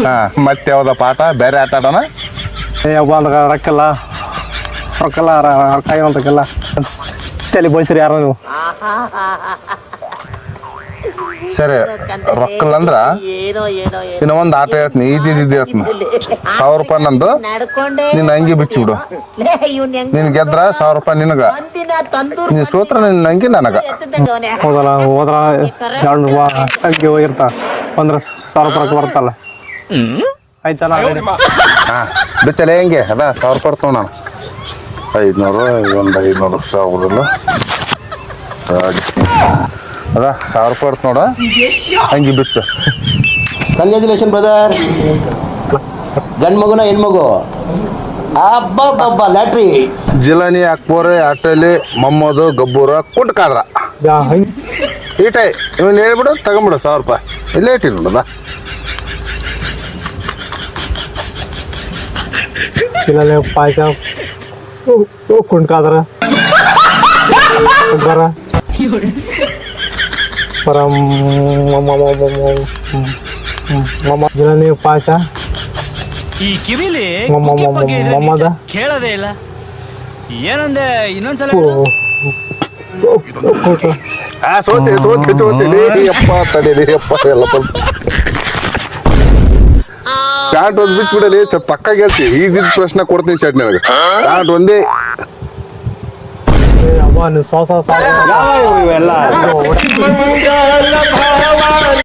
ಹಾ ಮತ್ತೆ ಯಾವ್ದ ಪಾಠ ಬೇರೆ ಆಟ ಆಡೋಣ. ರೊಕ್ಕಲ್ಲ ರೊಕ್ಕಲ್ಲ ರೊಕ್ಕ ಏನಂತಕ್ಕೆಲ್ಲ ತಲೆ ಬಯಸ್ರಿ ಯಾರು ನೀವು. ಸರಿ ರೊಕ್ಕಲ್ಲ ಅಂದ್ರ ಇನ್ನ ಒಂದ್ ಆಟ ಹೇಳ್ತೀನಿ, ಈಜಿದ್ದು ಹೇಳ್ತೀನಿ. 1000 ರೂಪಾಯಿ ನಂದು, ನಿನ್ನ ಅಂಗಿ ಬಿಚ್ಚಿಬಿಡು. ನೀನ್ ಗೆದ್ರ 1000 ರೂಪಾಯಿ ನಿನಗ, ನೀನ್ ಸೋತ್ರ ನಿನ್ನ ಅಂಗಿ ನನಗ. ಹೋದಲ್ಲ ಹೋದ್ರ 2 ಅಂಗಿ ಹೋಗಿರ್ತ ಒಂದ್ರ 1000 ರೂಪಾಯಿ ಬರ್ತಲ್ಲ. ಆಯ್ತಲ್ಲ ಹಾ ಬಿಚ್ಚಲೆ ಹೆಂಗೆ ಅದ 1000 ರೂಪಾಯಿ ತಗೊಂಡ ನಾನು 500 ಒಂದು 500 ಸಾವಿರಲ್ಲ ಅದ 1000 ರೂಪಾಯಿ ನೋಡ ಹಂಗಿ ಬಿಚ್ಚು. Congratulation brother. ಗಂಡು ಮಗುನ ಹೆಣ್ಮಗು ಅಬ್ಬಬ್ಬಬ್ಬ ಲ್ಯಾಟ್ರಿ. ಜಿಲಾನಿ ಅಕ್ಬೋರೆ ಆಟೋಲಿ ಮೊಮ್ಮದು ಗಬ್ಬೂರ ಕುಟ್ಕಾದ್ರ ಈಟೈ ಇವನ್ ಹೇಳ್ಬಿಡು ತಗೊಂಬಿಡು 1000 ರೂಪಾಯಿ ಇಲ್ಲೇ ಇಟ್ಟಿ ನೋಡದ. ಪಾಯಸ ಕುಂಡ್ಕಾದ್ರ ಬರ ಜಿಲಾನಿ ಪಾಯಸ ಈ ಕಿವಿಲಿ ಮೊಮ್ಮದ ಕೇಳದೇ ಇಲ್ಲ. ಏನಂದೆ ಇನ್ನೊಂದ್ಸಲ ಸೋತೆ ಸೋತೆ ಸೋತೀನಿ ಅಪ್ಪ ತಡೀಲಿ ಅಪ್ಪ ಎಲ್ಲ ಪ್ಯಾಂಟ್ ಒಂದ್ ಬಿಟ್ಬಿಡಲಿ ಸ್ವಲ್ಪ ಪಕ್ಕ ಗೆಲ್ತಿ. ಈಜಿದ್ ಪ್ರಶ್ನೆ ಕೊಡ್ತೀನಿ ಸೆಟ್ ನನಗೆ. ಪ್ಯಾಂಟ್ ಒಂದೇ ಇವೆಲ್ಲ